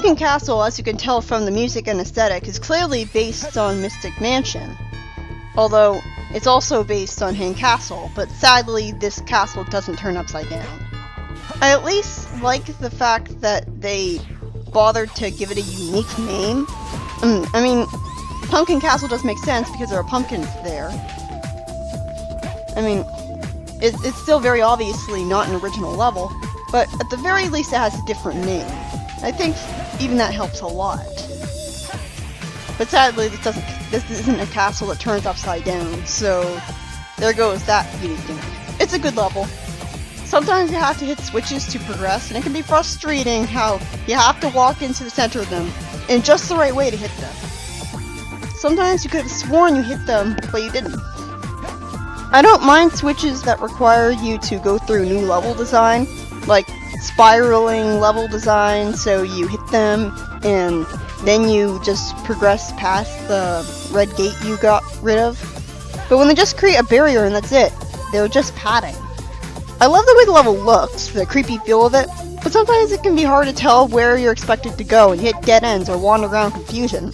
Pumpkin Castle, as you can tell from the music and aesthetic, is clearly based on Mystic Mansion. Although, it's also based on Hidden Castle, but sadly this castle doesn't turn upside down. I at least like the fact that they bothered to give it a unique name. I mean, Pumpkin Castle does make sense because there are pumpkins there. I mean, it's still very obviously not an original level, but at the very least it has a different name. I think even that helps a lot. But sadly, this isn't a castle that turns upside down, so there goes that unique thing. It's a good level. Sometimes you have to hit switches to progress, and it can be frustrating how you have to walk into the center of them in just the right way to hit them. Sometimes you could have sworn you hit them, but you didn't. I don't mind switches that require you to go through new level design, like spiraling level design, so you hit them and then you just progress past the red gate you got rid of. But when they just create a barrier and that's it, they're just padding. I love the way the level looks, the creepy feel of it, but sometimes it can be hard to tell where you're expected to go and hit dead ends or wander around confusion.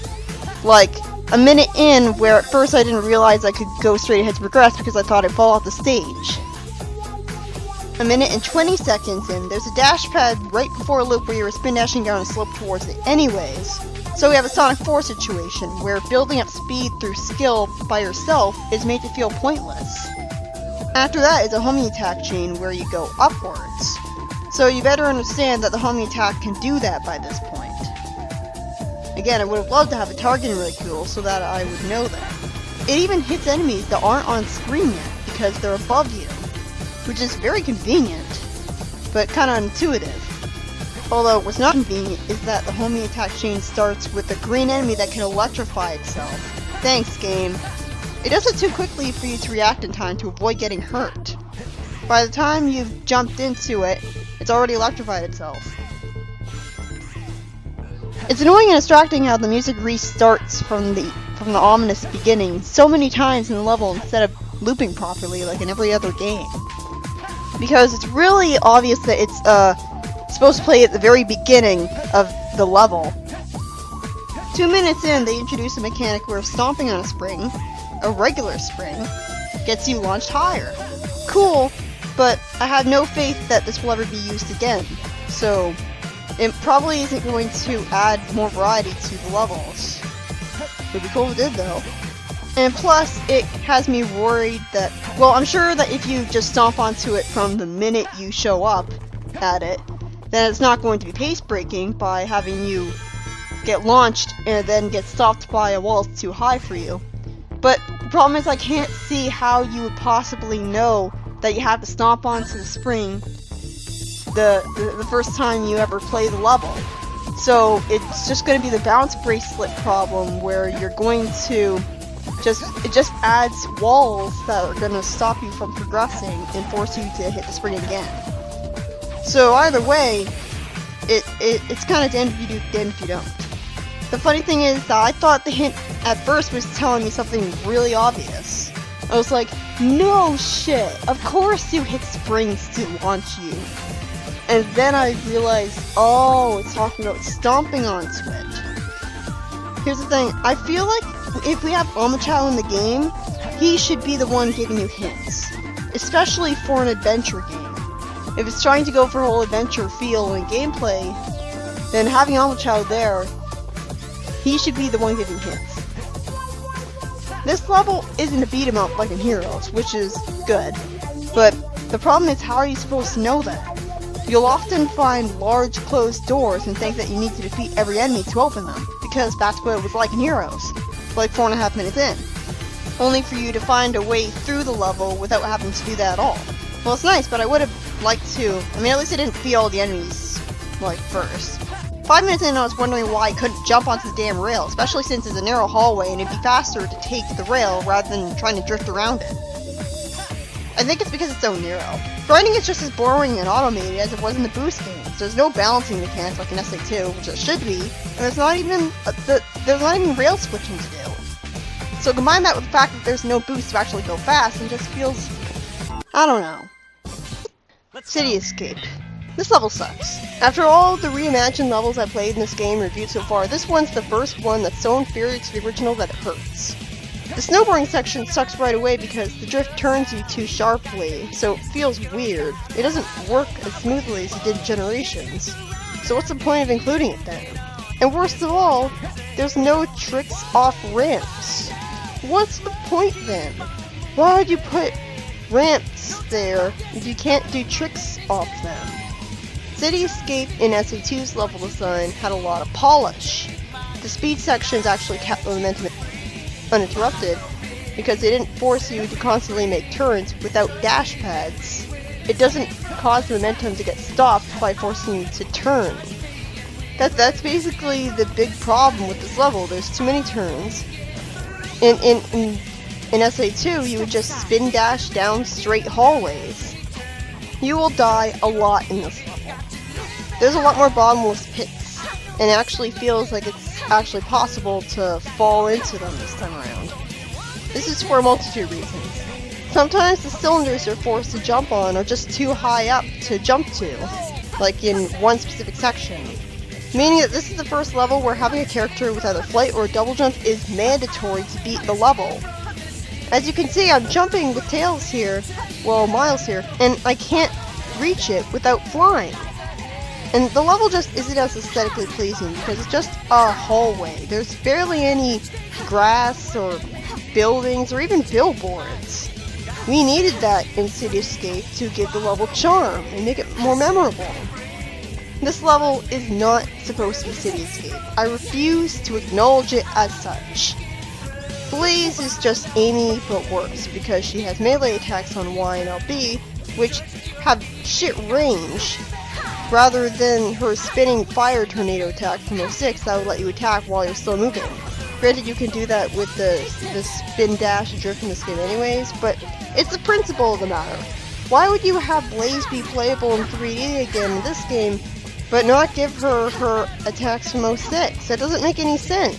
Like a minute in, where at first I didn't realize I could go straight ahead to progress because I thought I'd fall off the stage. A minute and 20 seconds in, there's a dash pad right before a loop where you were spin dashing down a slope towards it anyways. So we have a Sonic 4 situation, where building up speed through skill by yourself is made to feel pointless. After that is a homing attack chain where you go upwards. So you better understand that the homing attack can do that by this point. Again, I would have loved to have a targeting ridicule so that I would know that. It even hits enemies that aren't on screen yet because they're above you, which is very convenient, but kinda intuitive. Although what's not convenient is that the homing attack chain starts with a green enemy that can electrify itself. Thanks, game. It does it too quickly for you to react in time to avoid getting hurt. By the time you've jumped into it, it's already electrified itself. It's annoying and distracting how the music restarts from the ominous beginning so many times in the level instead of looping properly like in every other game. Because it's really obvious that it's supposed to play at the very beginning of the level. 2 minutes in, they introduce a mechanic where stomping on a spring, a regular spring, gets you launched higher. Cool, but I have no faith that this will ever be used again, so it probably isn't going to add more variety to the levels. It'd be cool if it did though. And plus, it has me worried that, well, I'm sure that if you just stomp onto it from the minute you show up at it, then it's not going to be pace-breaking by having you get launched and then get stopped by a wall that's too high for you. But the problem is I can't see how you would possibly know that you have to stomp onto the spring the first time you ever play the level. So it's just going to be the bounce bracelet problem where you're going to it just adds walls that are going to stop you from progressing and force you to hit the spring again. So either way, it's kind of damned if you do, damned if you don't. The funny thing is that I thought the hint at first was telling me something really obvious. I was like, no shit, of course you hit springs to launch you. And then I realized, oh, it's talking about stomping onto it. Here's the thing, I feel like if we have Omochao in the game, he should be the one giving you hints. Especially for an adventure game. If it's trying to go for a whole adventure feel and gameplay, then having Omochao there, he should be the one giving hints. This level isn't a beat 'em up like in Heroes, which is good. But the problem is, how are you supposed to know that? You'll often find large closed doors and think that you need to defeat every enemy to open them, because that's what it was like in Heroes, like 4.5 minutes in. Only for you to find a way through the level without having to do that at all. Well, it's nice, but I would have liked to, at least I didn't see all the enemies, like, first. 5 minutes in, I was wondering why I couldn't jump onto the damn rail, especially since it's a narrow hallway and it'd be faster to take the rail rather than trying to drift around it. I think it's because it's so narrow. Grinding is just as boring and automated as it was in the Boost games. There's no balancing mechanics like in SA2, which there should be, and there's not even rail switching to do. So combine that with the fact that there's no boost to actually go fast, and just feels, I don't know. City Escape. This level sucks. After all the reimagined levels I've played in this game and reviewed so far, this one's the first one that's so inferior to the original that it hurts. The snowboarding section sucks right away because the drift turns you too sharply, so it feels weird. It doesn't work as smoothly as it did in Generations. So what's the point of including it then? And worst of all, there's no tricks off ramps. What's the point then? Why would you put ramps there if you can't do tricks off them? Cityscape in SA2's level design had a lot of polish. The speed sections actually kept momentum uninterrupted because they didn't force you to constantly make turns without dash pads. It doesn't cause momentum to get stopped by forcing you to turn. That's basically the big problem with this level. There's too many turns. In SA2, you would just spin dash down straight hallways. You will die a lot in this level. There's a lot more bottomless pits, and it actually feels like it's actually possible to fall into them this time around. This is for a multitude of reasons. Sometimes the cylinders you're forced to jump on are just too high up to jump to, like in one specific section. Meaning that this is the first level where having a character with either flight or a double jump is mandatory to beat the level. As you can see, I'm jumping with Tails here, well, Miles here, and I can't reach it without flying. And the level just isn't as aesthetically pleasing because it's just a hallway. There's barely any grass or buildings or even billboards. We needed that in Cityscape to give the level charm and make it more memorable. This level is not supposed to be Cityscape. I refuse to acknowledge it as such. Blaze is just Amy but worse because she has melee attacks on Y and LB, which have shit range, rather than her spinning fire tornado attack from 06 that would let you attack while you're still moving. Granted, you can do that with the spin dash drift in this game anyways, but it's the principle of the matter. Why would you have Blaze be playable in 3D again in this game, but not give her her attacks from 06? That doesn't make any sense.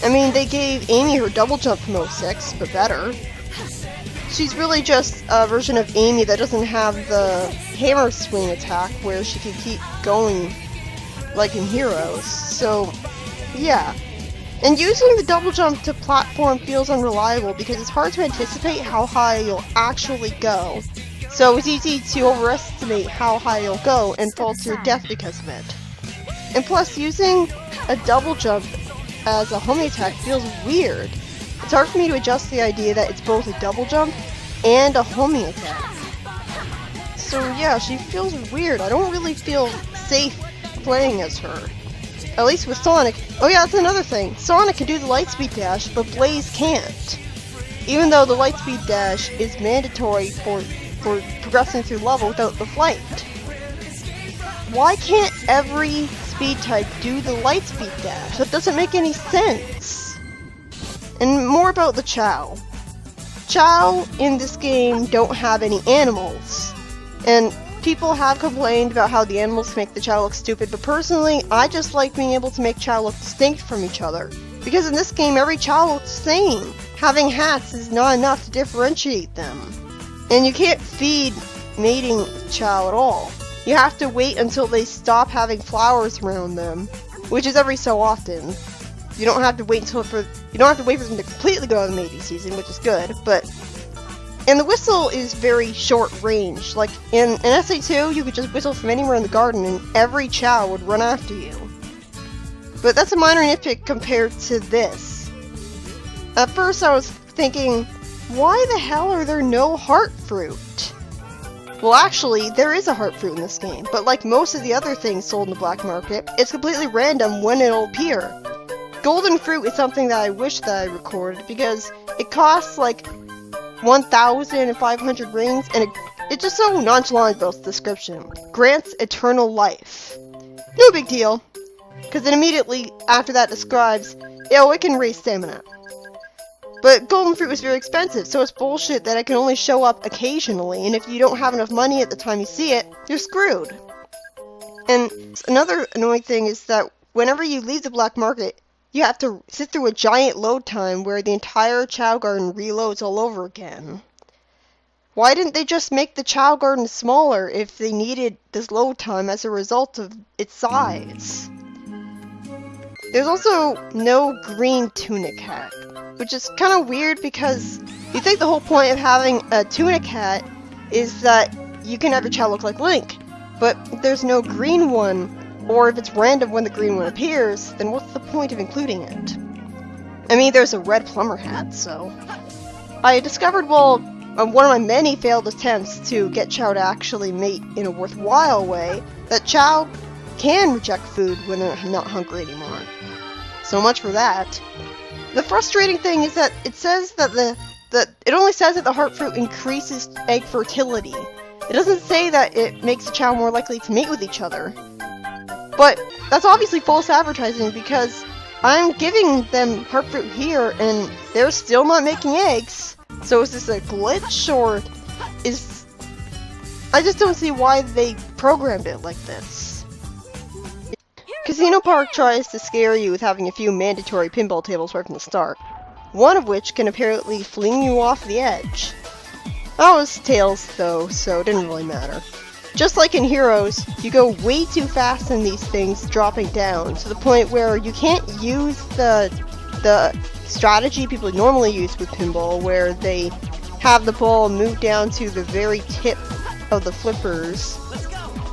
I mean, they gave Amy her double jump from 06, but better. She's really just a version of Amy that doesn't have the hammer swing attack where she can keep going like in Heroes. So, yeah. And using the double jump to platform feels unreliable because it's hard to anticipate how high you'll actually go. So it's easy to overestimate how high you'll go and fall to your death because of it. And plus, using a double jump as a homing attack feels weird. It's hard for me to adjust the idea that it's both a double jump and a homing attack. So yeah, she feels weird. I don't really feel safe playing as her. At least with Sonic. Oh yeah, that's another thing. Sonic can do the Lightspeed Dash, but Blaze can't. Even though the Lightspeed Dash is mandatory for progressing through level without the flight. Why can't every speed type do the Lightspeed Dash? That doesn't make any sense. And more about the Chao. Chao in this game don't have any animals. And people have complained about how the animals make the Chao look stupid, but personally, I just like being able to make Chao look distinct from each other. Because in this game, every Chao looks the same. Having hats is not enough to differentiate them. And you can't feed mating Chao at all. You have to wait until they stop having flowers around them, which is every so often. You don't have to wait for them to completely go out of the mating season, which is good, but... And the whistle is very short range. Like, in SA2, you could just whistle from anywhere in the garden and every Chao would run after you. But that's a minor nitpick compared to this. At first I was thinking, why the hell are there no heart fruit? Well, actually, there is a heart fruit in this game, but like most of the other things sold in the black market, it's completely random when it'll appear. Golden fruit is something that I wish that I recorded because it costs like 1,500 rings, and it's just so nonchalant about its description. Grants eternal life. No big deal, because it immediately after that describes, it can raise stamina. But golden fruit is very expensive, so it's bullshit that it can only show up occasionally, and if you don't have enough money at the time you see it, you're screwed. And another annoying thing is that whenever you leave the black market, you have to sit through a giant load time where the entire Chao Garden reloads all over again. Why didn't they just make the Chao Garden smaller if they needed this load time as a result of its size? There's also no green tunic hat, which is kind of weird because you think the whole point of having a tunic hat is that you can have your Chao look like Link, but if there's no green one, or if it's random when the green one appears, then what's the point of including it? I mean, there's a red plumber hat, so... I discovered, well, one of my many failed attempts to get Chao to actually mate in a worthwhile way, that Chao can reject food when they're not hungry anymore. So much for that. The frustrating thing is that it says that it only says that the heart fruit increases egg fertility. It doesn't say that it makes the Chao more likely to mate with each other. But that's obviously false advertising because I'm giving them heart fruit here and they're still not making eggs. So is this a glitch or is... I just don't see why they programmed it like this. Casino Park tries to scare you with having a few mandatory pinball tables right from the start. One of which can apparently fling you off the edge. That was Tails though, so it didn't really matter. Just like in Heroes, you go way too fast in these things dropping down, to the point where you can't use the strategy people normally use with pinball, where they have the ball move down to the very tip of the flippers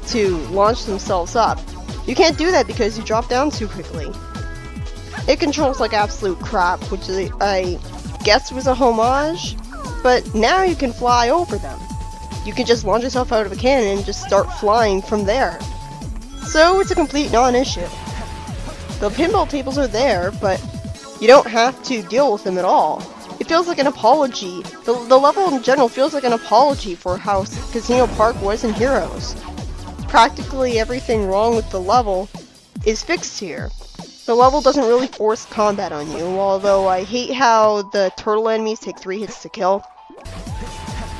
to launch themselves up. You can't do that because you drop down too quickly. It controls like absolute crap, which I guess was a homage, but now you can fly over them. You can just launch yourself out of a cannon and just start flying from there. So it's a complete non-issue. The pinball tables are there, but you don't have to deal with them at all. It feels like an apology. The level in general feels like an apology for how Casino Park was in Heroes. Practically everything wrong with the level is fixed here. The level doesn't really force combat on you, although I hate how the turtle enemies take 3 hits to kill.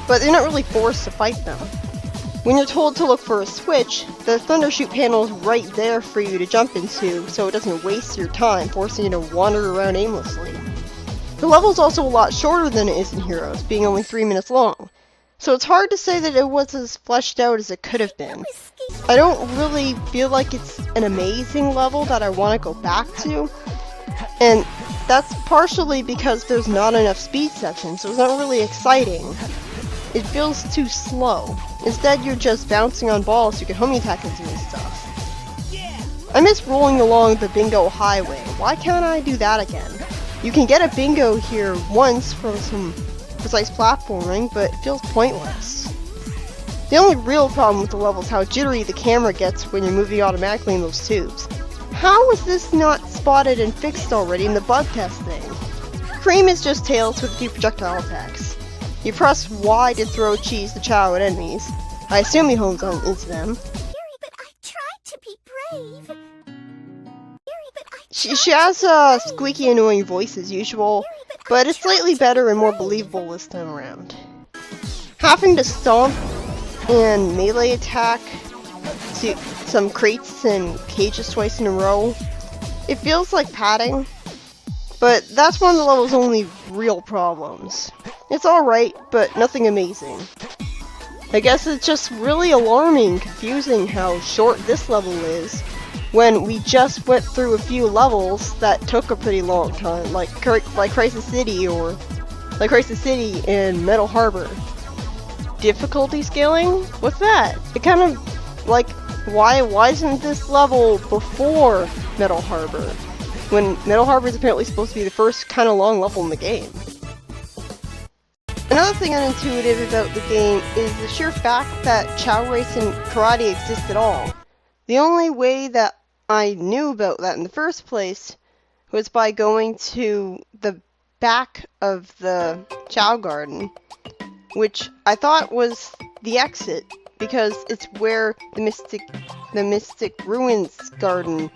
But they're not really forced to fight them. When you're told to look for a switch, the Thundershoot panel is right there for you to jump into, so it doesn't waste your time, forcing you to wander around aimlessly. The level's also a lot shorter than it is in Heroes, being only 3 minutes long, so it's hard to say that it was as fleshed out as it could have been. I don't really feel like it's an amazing level that I want to go back to, and that's partially because there's not enough speed sections, so it's not really exciting. It feels too slow. Instead, you're just bouncing on balls so you can homing attack and doing stuff. I miss rolling along the bingo highway. Why can't I do that again? You can get a bingo here once from some precise platforming, but it feels pointless. The only real problem with the level is how jittery the camera gets when you're moving automatically in those tubes. How was this not spotted and fixed already in the bug testing? Cream is just Tails with a few projectile attacks. You press Y to throw cheese to Chao at enemies. I assume he hones on into them. Yuri, but I tried to be brave. Yuri, but She has a squeaky, annoying voice as usual, but it's slightly better and more believable this time around. Having to stomp and melee attack to some crates and cages twice in a row, it feels like padding, but that's one of the level's only real problems. It's alright, but nothing amazing. I guess it's just really alarming, confusing how short this level is, when we just went through a few levels that took a pretty long time, like Crisis City and Metal Harbor. Difficulty scaling? What's that? It kind of, like, why isn't this level before Metal Harbor? When Metal Harbor is apparently supposed to be the first kind of long level in the game. Another thing unintuitive about the game is the sheer fact that Chao Race and Karate exist at all. The only way that I knew about that in the first place was by going to the back of the Chao Garden, which I thought was the exit, because it's where the Mystic Ruins Garden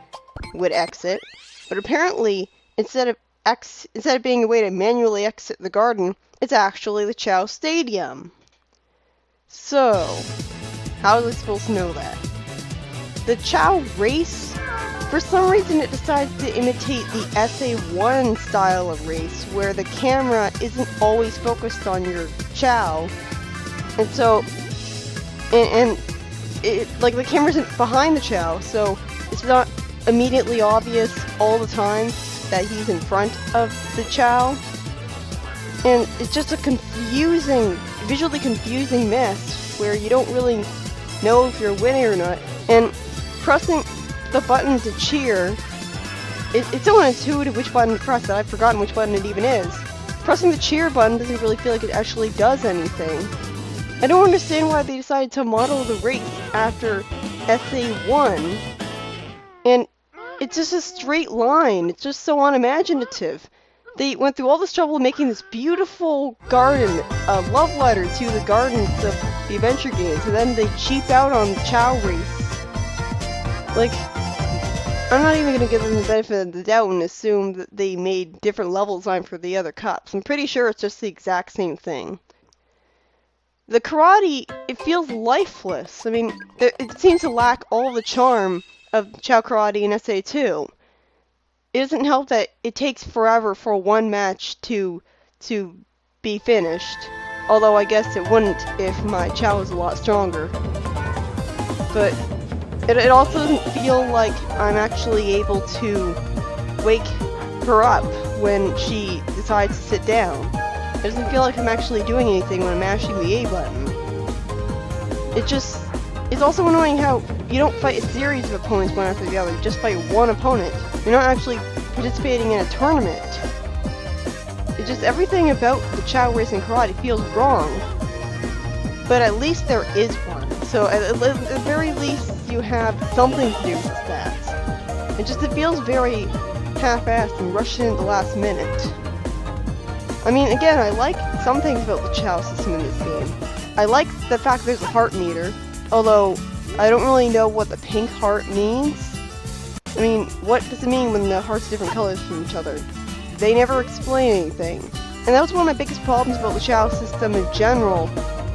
would exit. But apparently, instead of being a way to manually exit the garden, it's actually the Chao Stadium. So, how was I supposed to know that? The Chao Race, for some reason it decides to imitate the SA1 style of race, where the camera isn't always focused on your Chao, And so, and it, like, the camera's behind the Chow, so it's not immediately obvious all the time that he's in front of the Chow. And it's just a visually confusing mess where you don't really know if you're winning or not. And pressing the button to cheer, it's so unintuitive which button to press that I've forgotten which button it even is. Pressing the cheer button doesn't really feel like it actually does anything. I don't understand why they decided to model the race after SA1, and it's just a straight line. It's just so unimaginative. They went through all this trouble making this beautiful garden, a love letter to the gardens of the adventure games, and then they cheap out on the Chow race. Like, I'm not even going to give them the benefit of the doubt and assume that they made different level design for the other cups. I'm pretty sure it's just the exact same thing. The karate, it feels lifeless. I mean, it seems to lack all the charm of Chow Karate in SA2. It doesn't help that it takes forever for one match to be finished. Although I guess it wouldn't if my Chow was a lot stronger. But it also doesn't feel like I'm actually able to wake her up when she decides to sit down. It doesn't feel like I'm actually doing anything when I'm mashing the A button. It's also annoying how you don't fight a series of opponents one after the other, you just fight one opponent. You're not actually participating in a tournament. It's just everything about the Chow Racing Karate feels wrong. But at least there is one. So at the very least you have something to do with the stats. It feels very half-assed and rushed in at the last minute. I mean, again, I like some things about the Chow system in this game. I like the fact there's a heart meter, although I don't really know what the pink heart means. I mean, what does it mean when the hearts are different colors from each other? They never explain anything. And that was one of my biggest problems about the Chow system in general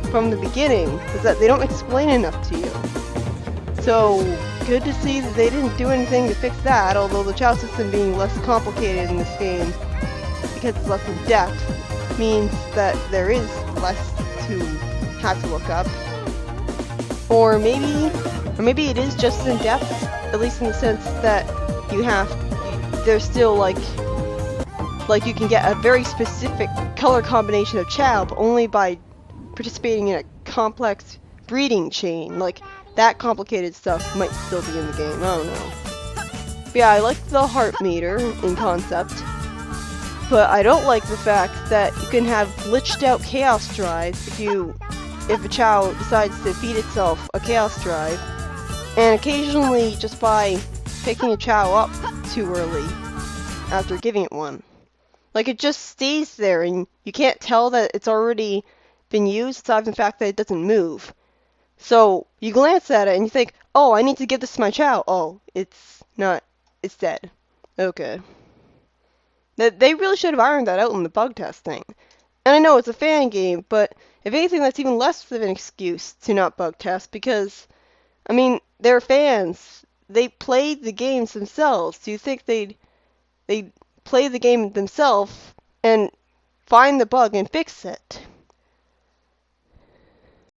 from the beginning, is that they don't explain enough to you. So, good to see that they didn't do anything to fix that, although the Chow system being less complicated in this game because it's less in depth means that there is less to have to look up. Or maybe it is just in depth, at least in the sense that there's still like you can get a very specific color combination of Chow, but only by participating in a complex breeding chain. Like, that complicated stuff might still be in the game, I don't know. But yeah, I like the heart meter in concept. But I don't like the fact that you can have glitched out Chaos Drives if a Chow decides to feed itself a Chaos Drive, and occasionally just by picking a Chow up too early after giving it one. Like, it just stays there and you can't tell that it's already been used aside from the fact that it doesn't move. So you glance at it and you think, oh, I need to give this to my Chow. Oh, it's not, it's dead. Okay. They really should have ironed that out in the bug testing. And I know it's a fan game, but if anything, that's even less of an excuse to not bug test, because, I mean, they're fans. They played the games themselves. Do you think they'd play the game themselves and find the bug and fix it?